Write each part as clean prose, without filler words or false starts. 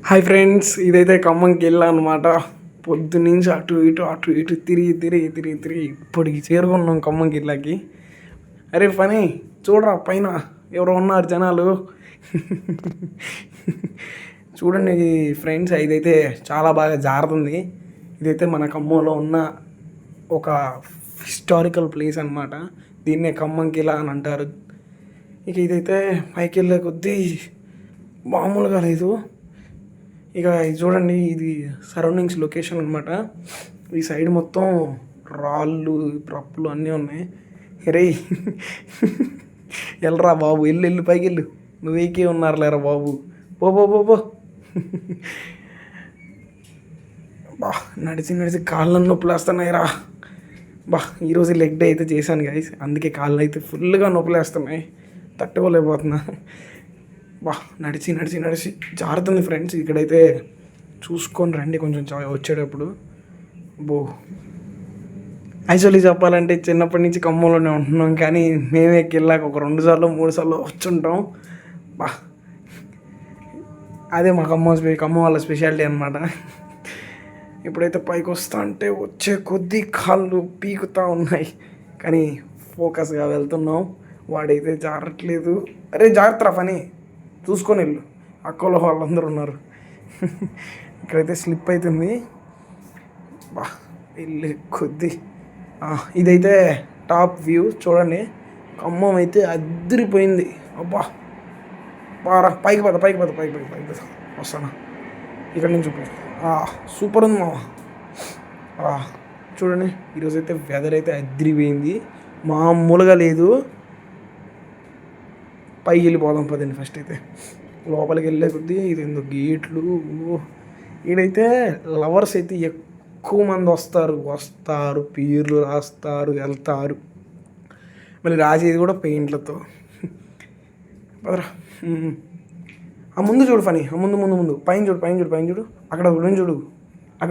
Hi friends, ఇదైతే ఖమ్మంకి వెళ్ళా అనమాట. పొద్దున్నుంచి అటు ఇటు తిరిగి ఇప్పటికి చేరుకున్నాం ఖమ్మంకి వెళ్ళాకి. అరే పని చూడరా, పైన ఎవరో ఉన్నారు జనాలు. చూడండి ఫ్రెండ్స్, ఇదైతే చాలా బాగా జారుతుంది. ఇదైతే మన ఖమ్మంలో ఉన్న ఒక హిస్టారికల్ ప్లేస్ అనమాట. దీన్నే ఖమ్మంకి ఇలా అని అంటారు. ఇక ఇదైతే పైకి వెళ్ళే కొద్దీ మామూలుగా లేదు. ఇక ఇది చూడండి, ఇది సరౌండింగ్స్ లొకేషన్ అనమాట. ఈ సైడ్ మొత్తం రాళ్ళు రప్పులు అన్నీ ఉన్నాయి. రే వెళ్ళరా బాబు, వెళ్ళు పైకి వెళ్ళు. నువ్వేకే ఉన్నారు లేరా బాబు, పో. బా నడిచి కాళ్ళని నొప్పులు వస్తున్నాయి రా. బా ఈరోజు లెగ్ డే అయితే చేశాను గైస్, అందుకే కాళ్ళు అయితే ఫుల్గా నొప్పులు వేస్తున్నాయి, తట్టుకోలేకపోతున్నా. బా నడిచి జారుతుంది ఫ్రెండ్స్. ఇక్కడైతే చూసుకొని రండి కొంచెం వచ్చేటప్పుడు. యాక్చువల్లీ చెప్పాలంటే చిన్నప్పటి నుంచి ఖమ్మంలోనే ఉంటున్నాం, కానీ మేమే వెళ్ళాక ఒక 2 సార్లు 3 సార్లు వచ్చుంటాం. బా అదే మా ఖమ్మం వాళ్ళ స్పెషాలిటీ అనమాట. ఇప్పుడైతే పైకి వస్తా అంటే వచ్చే కొద్దీ కాళ్ళు పీకుతూ ఉన్నాయి, కానీ ఫోకస్గా వెళ్తున్నాం. వాడైతే జారట్లేదు. అరే జాగ్రత్త పని చూసుకొని వెళ్ళు, అక్కలో వాళ్ళందరూ ఉన్నారు. ఇక్కడైతే స్లిప్ అవుతుంది. బా వెళ్ళి కొద్ది ఇదైతే టాప్ వ్యూ చూడండి. ఖమ్మం అయితే అదిరిపోయింది. అబ్బా బారా, పైకి పద వస్తానా. ఇక్కడ నుంచి సూపర్ ఉంది మావా. చూడండి ఈరోజైతే వెదర్ అయితే అదిరిపోయింది, మామూలుగా లేదు. పైకి వెళ్ళిపోదాం పదండి. ఫస్ట్ అయితే లోపలికి వెళ్ళే కొద్దీ ఇది ఎందుకు గేట్లు. ఈడైతే లవర్స్ అయితే ఎక్కువ మంది వస్తారు, పేర్లు రాస్తారు, వెళ్తారు. మళ్ళీ రాసేది కూడా పెయింట్లతో. పదరా. ఆ ముందు చూడు ఫనీ, ఆ ముందు పైన చూడు. అక్కడ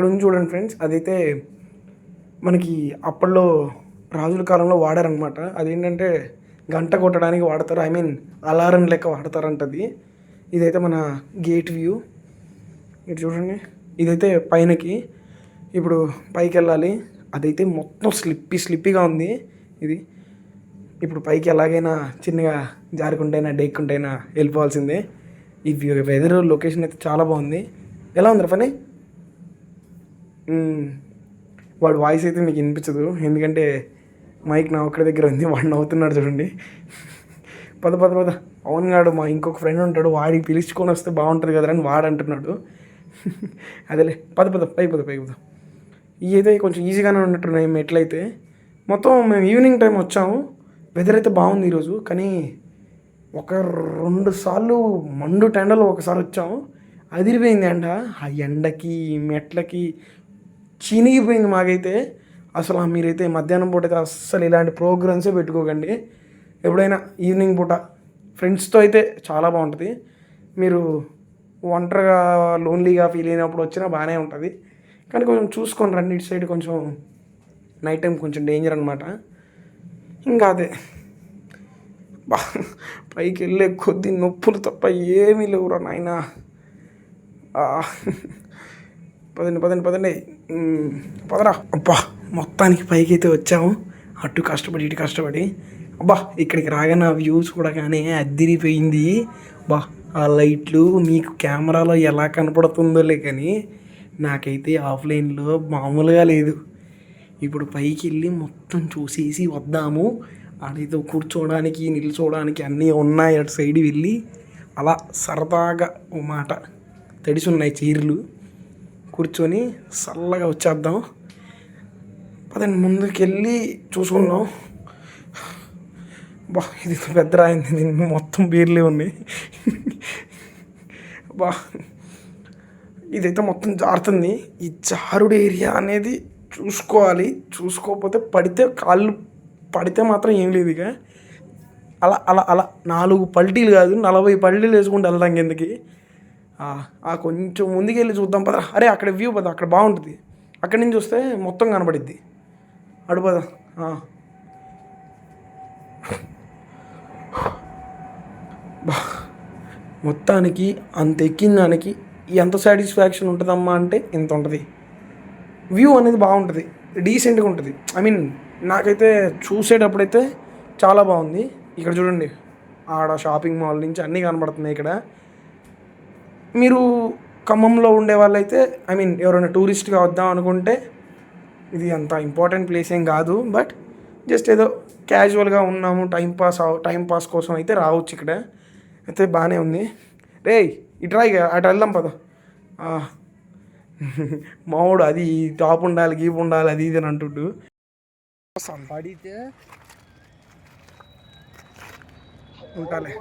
నుంచి చూడండి ఫ్రెండ్స్. అదైతే మనకి అప్పట్లో రాజుల కాలంలో వాడారనమాట. అదేంటంటే గంట కొట్టడానికి వాడతారు, అలారం లెక్క వాడతారంటది. ఇదైతే మన గేట్ వ్యూ. ఇటు చూడండి, ఇదైతే పైనకి. ఇప్పుడు పైకి వెళ్ళాలి. అదైతే మొత్తం స్లిప్పీగా ఉంది ఇది. ఇప్పుడు పైకి ఎలాగైనా చిన్నగా జారుకుంటైనా డేక్కుంటైనా వెళ్ళిపోవాల్సిందే. ఈ వెదర్ లొకేషన్ అయితే చాలా బాగుంది. ఎలా ఉంది పని? వాడు వాయిస్ అయితే మీకు వినిపించదు, ఎందుకంటే మైక్ నా ఒక్కడి దగ్గర ఉంది. వాడు నవ్వుతున్నాడు చూడండి. పద పవన్ గాడు మా ఇంకొక ఫ్రెండ్ ఉంటాడు, వాడికి పిలుచుకొని వస్తే బాగుంటుంది కదా అని వాడు అంటున్నాడు. అదేలే పద పైకి పద. ఇదైతే కొంచెం ఈజీగానే ఉన్నట్టున్నాయి మెట్లయితే. మొత్తం మేము ఈవినింగ్ టైం వచ్చాము. వెదర్ అయితే బాగుంది ఈరోజు, కానీ ఒక 2 సార్లు మండు టెండలో ఒకసారి వచ్చాము. అదిరిపోయింది ఎండ. ఆ ఎండకి మెట్లకి చినిగిపోయింది మాకైతే. అసలు మీరైతే మధ్యాహ్నం పూట అయితే అస్సలు ఇలాంటి ప్రోగ్రామ్సే పెట్టుకోకండి. ఎప్పుడైనా ఈవినింగ్ పూట ఫ్రెండ్స్తో అయితే చాలా బాగుంటుంది. మీరు ఒంటరిగా లోన్లీగా ఫీల్ అయినప్పుడు వచ్చినా బాగానే ఉంటుంది, కానీ కొంచెం చూసుకొని రండి. ఇటు సైడ్ కొంచెం నైట్ టైం కొంచెం డేంజర్ అనమాట. ఇంకా అదే పైకి వెళ్ళే కొద్ది నొప్పులు తప్ప ఏమీ లేవురా నాయనా. పదండి పదరా. అబ్బా మొత్తానికి పైకి అయితే వచ్చాము, అటు కష్టపడి ఇటు కష్టపడి. అబ్బా ఇక్కడికి రాగానే ఆ వ్యూస్ కూడా కానీ అదిరిపోయింది. బా ఆ లైట్లు మీకు కెమెరాలో ఎలా కనపడుతుందోలే, కానీ నాకైతే ఆఫ్లైన్లో మామూలుగా లేదు. ఇప్పుడు పైకి వెళ్ళి మొత్తం చూసేసి వద్దాము. అడితో కూర్చోవడానికి నిల్చోవడానికి అన్నీ ఉన్నాయి. అటు సైడ్ వెళ్ళి అలా సరదాగా ఓ మాట తడిసి ఉన్నాయి చీరలు, కూర్చొని చల్లగా వచ్చేద్దాం. పదండి ముందుకెళ్ళి చూసుకుందాం. బా ఇది పెద్ద రాయింది, దీన్ని మొత్తం బీర్లే ఉన్నాయి. బా ఇదైతే మొత్తం జారుతుంది. ఈ జారుడు ఏరియా అనేది చూసుకోకపోతే కాళ్ళు పడితే మాత్రం ఏం లేదు. ఇక అలా 4 పల్టీలు కాదు 40 పల్టీలు వేసుకుంటూ వెళ్దాం కిందకి. కొంచెం ముందుకెళ్ళి చూద్దాం పద. అరే అక్కడ వ్యూ పద, అక్కడ బాగుంటుంది. అక్కడి నుంచి వస్తే మొత్తం కనపడిద్ది. అడు పద. మొత్తానికి అంత ఎక్కిన దానికి ఎంత సాటిస్ఫాక్షన్ ఉంటుందమ్మా అంటే ఇంత ఉంటుంది. వ్యూ అనేది బాగుంటుంది, డీసెంట్గా ఉంటుంది. ఐ మీన్ నాకైతే చూసేటప్పుడైతే చాలా బాగుంది. ఇక్కడ చూడండి, ఆడ షాపింగ్ మాల్ నుంచి అన్నీ కనబడుతున్నాయి. ఇక్కడ మీరు ఖమ్మంలో ఉండే వాళ్ళైతే ఐ మీన్ ఎవరైనా టూరిస్ట్గా వద్దాం అనుకుంటే ఇది అంత ఇంపార్టెంట్ ప్లేస్ ఏం కాదు. బట్ జస్ట్ ఏదో క్యాజువల్గా ఉన్నాము టైం పాస్ కోసం అయితే రావచ్చు. ఇక్కడ అయితే బాగానే ఉంది. రే ఇట్రా ఇక అటు వెళ్దాం పద. మావాడు అది టాప్ ఉండాలి, గీప్ ఉండాలి, అది ఇది అని అంటుండు. పడితే ఉంటాలే.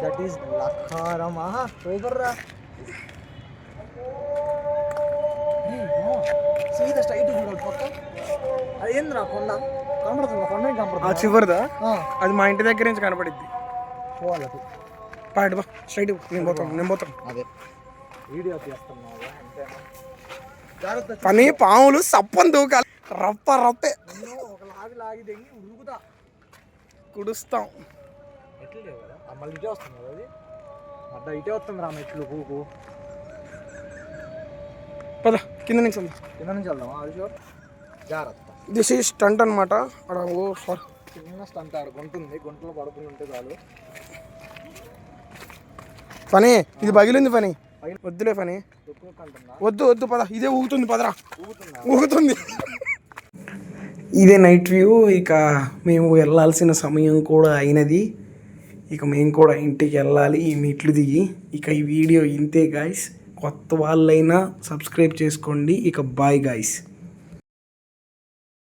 That is లక్కారమా పోగర్రా. సీదా స్ట్రైట్ చూడాలి పక్క. అది ఏందిరా కొండ కనపడుతుంది, కొండ కనపడుతుంది. చివరిదా? అది మా ఇంటి దగ్గర నుంచి కనపడిద్ది. పోవాలి అది పాడు బా స్ట్రైట్. నేను పోతాను. అదే వీడియో తీస్తున్నావు పని పాములు సప్పని దూకాలి, రప్పే ఒక లాగి దిగి ఉరుకుతా కుడుస్తాం. మెట్లు లేవు కదా, మళ్ళీ ఇటే వస్తుంది కదా అది. అడ్డ ఇటే వస్తుంది రా మెట్లు పూకు. పద కింద నుంచి వెళ్దాం. అది షూర్ జాగ్రత్త. దిస్ ఈ స్టంట్ అనమాట. అక్కడ చిన్న స్టంట్ ఆడ గుంటుంది, గుంటలో పడుకుని ఉంటే చాలు. పని ఇది పగిలింది. పని వద్దులే, పని వద్దు పద. ఇదే ఊగుతుంది, పదరా. ఊగుతుంది. ఇదే నైట్ వ్యూ. ఇక మేము వెళ్ళాల్సిన సమయం కూడా అయినది. ఇక మేము కూడా ఇంటికి వెళ్ళాలి ఈ మెట్లు దిగి. ఇక ఈ వీడియో ఇంతే గాయస్. కొత్త వాళ్ళైనా సబ్స్క్రైబ్ చేసుకోండి. ఇక బాయ్ గాయస్.